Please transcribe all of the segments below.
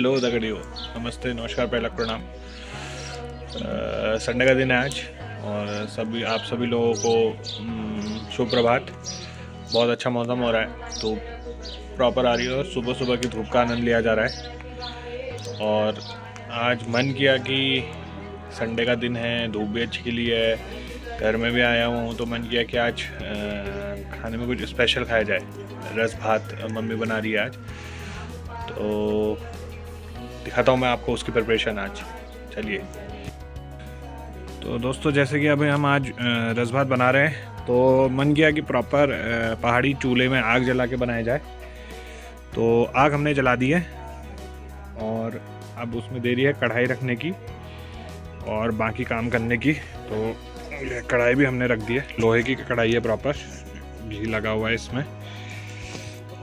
Hello दगड़ियों, नमस्ते, नमस्कार, पहला प्रणाम। संडे का दिन है आज और आप सभी लोगों को शुभ प्रभात। बहुत अच्छा मौसम हो रहा है, तो प्रॉपर आ रही है और सुबह सुबह की धूप का आनंद लिया जा रहा है। और आज मन किया कि संडे का दिन है, धूप भी अच्छी खिली है, घर में भी आया हुआ हूँ, तो मन किया कि आज खाने में कुछ स्पेशल खाया जाए। रस भात मम्मी बना रही है आज, तो दिखाता हूँ मैं आपको उसकी प्रिपरेशन आज। चलिए। तो दोस्तों, जैसे कि अभी हम आज रस भात बना रहे हैं, तो मन किया कि प्रॉपर पहाड़ी चूल्हे में आग जला के बनाया जाए। तो आग हमने जला दी है और अब उसमें देरी है कढ़ाई रखने की और बाकी काम करने की। तो कढ़ाई भी हमने रख दी है, लोहे की कढ़ाई है, प्रॉपर घी लगा हुआ है इसमें,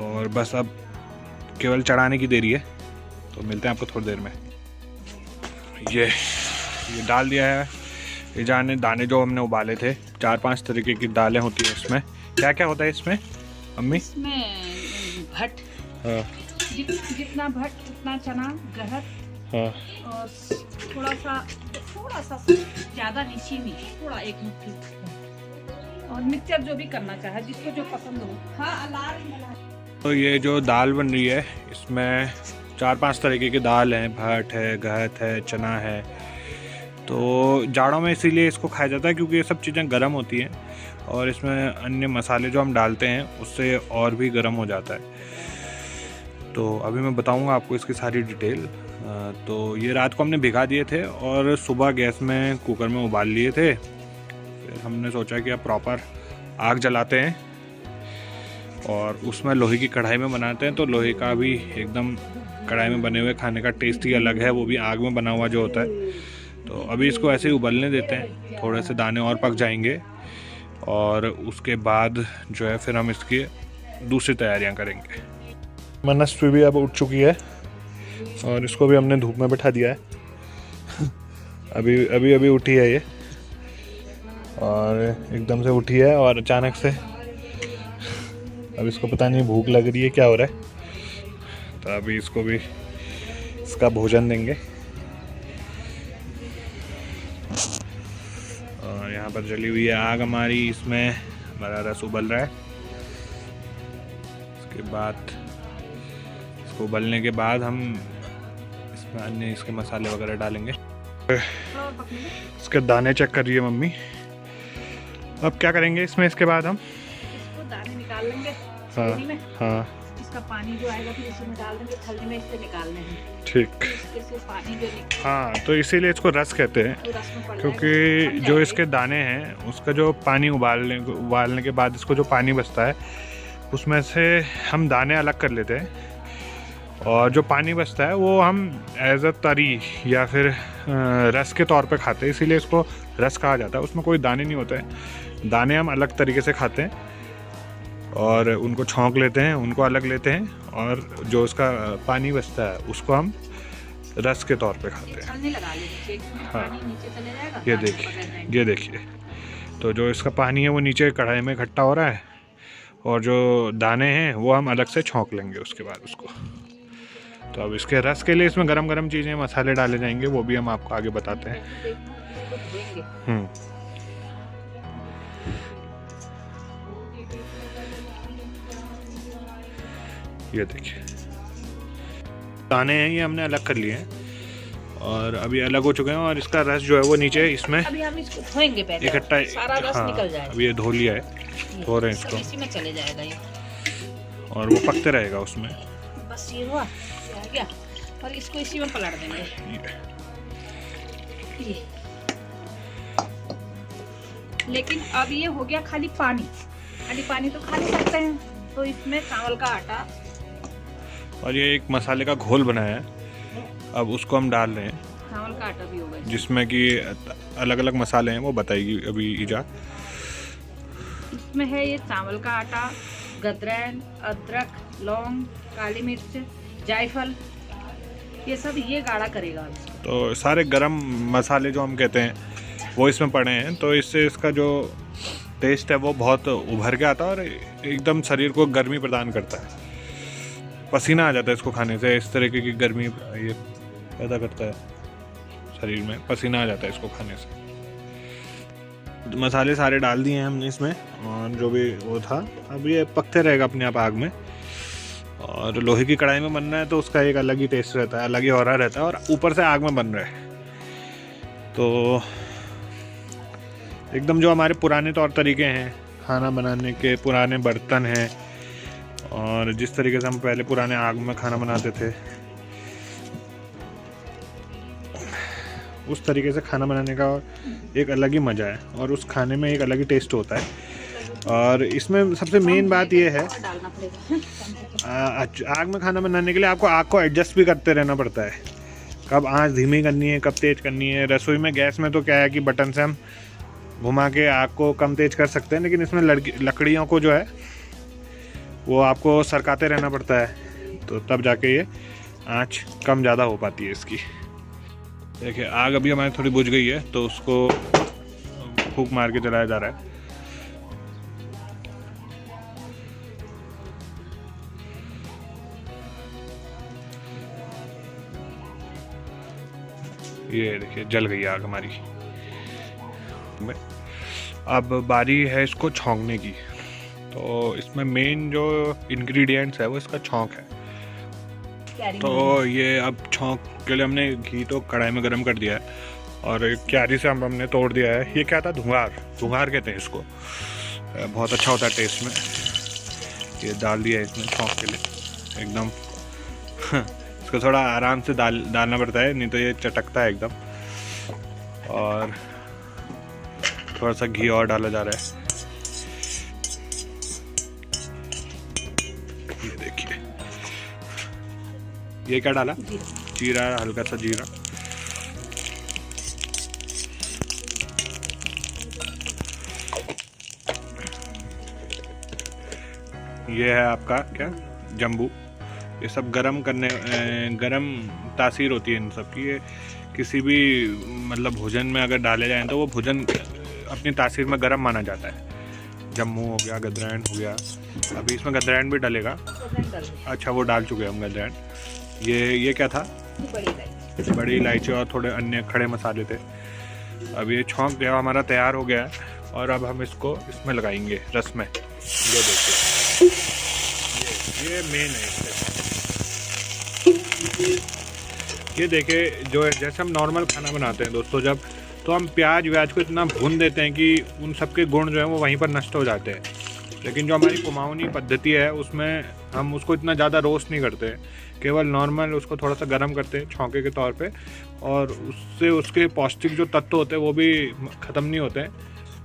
और बस अब केवल चढ़ाने की देरी है। तो मिलते हैं आपको थोड़ी देर में। ये डाल दिया है, ये दाने जो हमने उबाले थे। 4-5 तरीके की दालें होती हैं इसमें। क्या क्या होता है इसमें मम्मी? इसमें भट, जितना भट उतना चना, गहत, और थोड़ा सा ज़्यादा नीची नहीं, थोड़ा एक मुट्ठी, और मिक्सचर जो भी करना चाहे जिसको जो पसंद हो। हाँ, तो ये जो दाल बन रही है, इसमें 4-5 तरीके की दाल हैं। भट है, गहत है, चना है। तो जाड़ों में इसीलिए इसको खाया जाता है क्योंकि ये सब चीज़ें गर्म होती हैं और इसमें अन्य मसाले जो हम डालते हैं उससे और भी गर्म हो जाता है। तो अभी मैं बताऊंगा आपको इसकी सारी डिटेल। तो ये रात को हमने भिगा दिए थे और सुबह गैस में कुकर में उबाल लिए थे। फिर हमने सोचा कि अब प्रॉपर आग जलाते हैं और उसमें लोहे की कढ़ाई में बनाते हैं। तो लोहे का भी एकदम कढ़ाई में बने हुए खाने का टेस्ट ही अलग है, वो भी आग में बना हुआ जो होता है। तो अभी इसको ऐसे ही उबलने देते हैं, थोड़े से दाने और पक जाएंगे और उसके बाद जो है फिर हम इसकी दूसरी तैयारियां करेंगे। मनस्वी भी अब उठ चुकी है और इसको भी हमने धूप में बैठा दिया है। अभी उठी है ये, और एकदम से उठी है और अचानक से अब इसको पता नहीं भूख लग रही है, क्या हो रहा है। तो अभी इसको भी इसका भोजन देंगे। और यहाँ पर जली हुई है आग हमारी, इसमें हमारा रस उबल रहा है। इसके बाद इसको उबलने के बाद हम इसमें अन्य इसके मसाले वगैरह डालेंगे। इसके दाने चेक कर रही है मम्मी। अब क्या करेंगे इसमें? इसके बाद हम इसको दाने निकाल लेंगे। हाँ, इसका पानी जो आएगा फिर इसमें डाल देंगे, छलनी में इससे निकालने हैं। ठीक। इससे पानी जो हाँ, तो इसीलिए इसको रस कहते हैं, क्योंकि जो इसके दाने हैं उसका जो पानी उबालने के बाद इसको जो पानी बचता है उसमें से हम दाने अलग कर लेते हैं, और जो पानी बचता है वो हम एज अ तरी या फिर रस के तौर पे खाते हैं। इसीलिए इसको रस कहा जाता है। उसमें कोई दाने नहीं होते हैं। दाने हम अलग तरीके से खाते हैं और उनको छौंक लेते हैं, उनको अलग लेते हैं, और जो उसका पानी बचता है उसको हम रस के तौर पे खाते हैं। हाँ, ये देखिए। तो जो इसका पानी है वो नीचे कढ़ाई में इकट्ठा हो रहा है, और जो दाने हैं वो हम अलग से छौंक लेंगे उसके बाद उसको। तो अब इसके रस के लिए इसमें गरम गरम चीज़ें, मसाले डाले जाएंगे, वो भी हम आपको आगे बताते हैं। ये देखिए, दाने हैं ये हमने अलग कर लिए हैं और अभी अलग हो चुके हैं, और इसका रस जो है वो नीचे इसमें अभी हम इसको धोएंगे पहले, इकट्ठा। सारा रस निकल जाएगा। अभी ये धो लिया है, धो रहे हैं इसको, इसी में चले जाएगा ये, और वो पकते रहेगा उसमें। बस ये हुआ, आ गया, और इसको इसी में पलट देंगे। ये लेकिन अब ये हो गया खाली पानी तो खा नहीं सकते हैं, तो इसमें चावल का आटा और ये एक मसाले का घोल बनाया है, अब उसको हम डाल रहे हैं। चावल का आटा भी होगा जिसमें कि अलग अलग मसाले हैं, वो बताएगी अभी ईजा। इसमें है ये चावल का आटा, गदरैन, अदरक, लौंग, काली मिर्च, जायफल, ये सब ये गाढ़ा करेगा इसको। तो सारे गरम मसाले जो हम कहते हैं वो इसमें पड़े हैं, तो इससे इसका जो टेस्ट है वो बहुत उभर के आता है और एकदम शरीर को गर्मी प्रदान करता है। पसीना आ जाता है इसको खाने से, इस तरीके की गर्मी ये पैदा करता है शरीर में, पसीना आ जाता है इसको खाने से। तो मसाले सारे डाल दिए हैं हमने इसमें, और जो भी वो था अब ये पकते रहेगा अपने आप आग में। और लोहे की कढ़ाई में बन रहा है तो उसका एक अलग ही टेस्ट रहता है, अलग ही ऑरा रहता है, और ऊपर से आग में बन रहा है तो एकदम जो हमारे पुराने तौर तरीके हैं खाना बनाने के, पुराने बर्तन हैं, और जिस तरीके से हम पहले पुराने आग में खाना बनाते थे उस तरीके से खाना बनाने का एक अलग ही मज़ा है, और उस खाने में एक अलग ही टेस्ट होता है। और इसमें सबसे मेन बात यह है, आग में खाना बनाने के लिए आपको आग को एडजस्ट भी करते रहना पड़ता है, कब आंच धीमी करनी है, कब तेज़ करनी है। रसोई में गैस में तो क्या है कि बटन से हम घुमा के आग को कम तेज़ कर सकते हैं, लेकिन इसमें लकड़ियों को जो है वो आपको सरकाते रहना पड़ता है, तो तब जाके ये आंच कम ज़्यादा हो पाती है इसकी। देखिए आग अभी हमारी थोड़ी बुझ गई है तो उसको फूंक मार के जलाया जा रहा है। ये देखिए जल गई आग हमारी। अब बारी है इसको छौंकने की, तो इसमें मेन जो इंग्रेडिएंट्स है वो इसका छौंक है। तो ये अब छौंक के लिए हमने घी तो कढ़ाई में गर्म कर दिया है, और क्यारी से हमने तोड़ दिया है। ये क्या था, धुंगार कहते हैं इसको, बहुत अच्छा होता है टेस्ट में। ये डाल दिया है इसमें छौंक के लिए एकदम इसको थोड़ा आराम से डालना पड़ता है, नहीं तो ये चटकता है एकदम। और थोड़ा सा घी और डाला जा रहा है। ये देखिए, ये क्या डाला, जीरा, हल्का सा जीरा। ये है आपका क्या, जम्बू। ये सब गरम तासीर होती है इन सब की। ये किसी भी मतलब भोजन में अगर डाले जाएं तो वो भोजन अपनी तासीर में गरम माना जाता है। जम्मू हो गया, गदरैन हो गया, अभी इसमें गदरैन भी डलेगा। अच्छा वो डाल चुके हैं हम गदरैन। ये क्या था, बड़ी इलायची और थोड़े अन्य खड़े मसाले थे। अब ये छौंक गया हमारा, तैयार हो गया है, और अब हम इसको इसमें लगाएंगे, रस में। ये देखिए, ये मेन है इससे। ये देखिए, जो है जैसे हम नॉर्मल खाना बनाते हैं दोस्तों, जब तो हम प्याज व्याज को इतना भून देते हैं कि उन सब के गुण जो है वो वहीं पर नष्ट हो जाते हैं। लेकिन जो हमारी कुमाऊनी पद्धति है उसमें हम उसको इतना ज़्यादा रोस्ट नहीं करते, केवल नॉर्मल उसको थोड़ा सा गर्म करते हैं छौंके के तौर पे, और उससे उसके पौष्टिक जो तत्व होते हैं वो भी ख़त्म नहीं होते हैं,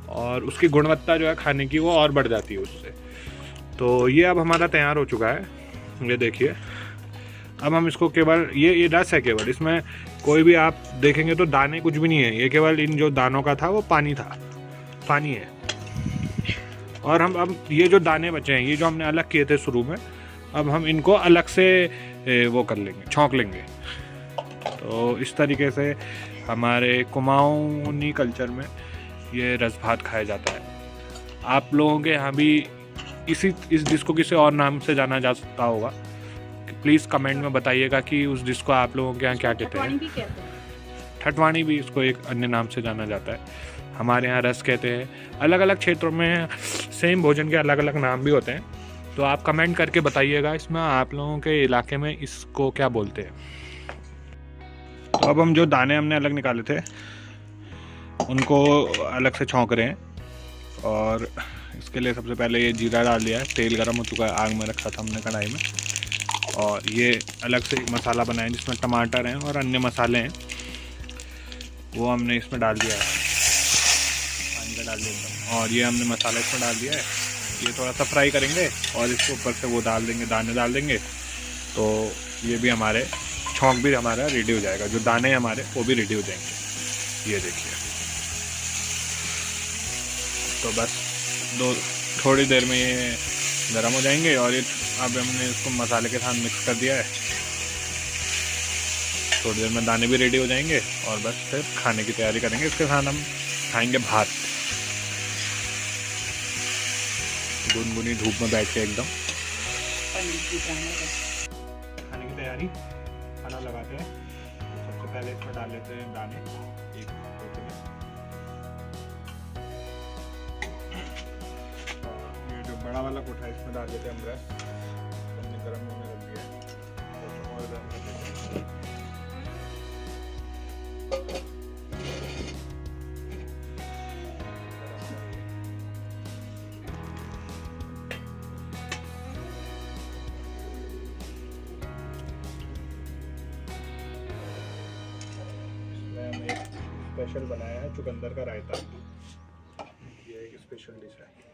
और उसकी गुणवत्ता जो है खाने की वो और बढ़ जाती है उससे। तो ये अब हमारा तैयार हो चुका है, ये देखिए। अब हम इसको केवल ये रस है केवल, इसमें कोई भी आप देखेंगे तो दाने कुछ भी नहीं है, ये केवल इन जो दानों का था वो पानी है। और हम अब ये जो दाने बचे हैं, ये जो हमने अलग किए थे शुरू में, अब हम इनको अलग से वो कर लेंगे, छौंक लेंगे। तो इस तरीके से हमारे कुमाऊनी कल्चर में ये रस भात खाया जाता है। आप लोगों के यहाँ भी इस डिश को किसी और नाम से जाना जा सकता होगा, प्लीज़ कमेंट में बताइएगा कि उस डिश को आप लोगों के यहाँ क्या कहते हैं। ठटवाणी भी इसको एक अन्य नाम से जाना जाता है, हमारे यहाँ रस कहते हैं। अलग अलग क्षेत्रों में सेम भोजन के अलग अलग नाम भी होते हैं, तो आप कमेंट करके बताइएगा इसमें आप लोगों के इलाके में इसको क्या बोलते हैं। तो अब हम जो दाने हमने अलग निकाले थे उनको अलग से छौंक रहे हैं, और इसके लिए सबसे पहले ये जीरा डाल दिया है। तेल गर्म हो चुका है, आग में रखा था हमने कढ़ाई में, और ये अलग से एक मसाला बनाया जिसमें टमाटर हैं और अन्य मसाले हैं, वो हमने इसमें डाल दिया है। पानी का डाल दिया, और ये हमने मसाला इसमें डाल दिया है। ये थोड़ा सा फ्राई करेंगे और इसके ऊपर से वो डाल देंगे, दाने डाल देंगे, तो ये भी हमारे छौंक भी हमारा रेडी हो जाएगा। जो दाने हैं हमारे वो भी रेडी हो जाएंगे। ये देखिए, तो बस थोड़ी देर में ये गर्म हो जाएंगे, और ये अब हमने इसको मसाले के साथ मिक्स कर दिया है। थोड़ी देर में दाने भी रेडी हो जाएंगे, और बस फिर खाने की तैयारी करेंगे। इसके साथ हम खाएंगे भात, गुनगुनी धूप में बैठ के एकदम। तैयारी, खाना लगाते हैं। सबसे पहले इसमें डाल लेते हैं दाने एक लोटे में। ये जो बड़ा वाला कोठा है इसमें डाल देते हैं अमरस। हमने गर्म होने रख दिया है और गर्म कर देते हैं। स्पेशल बनाया है चुकंदर का रायता, ये एक स्पेशल डिश है।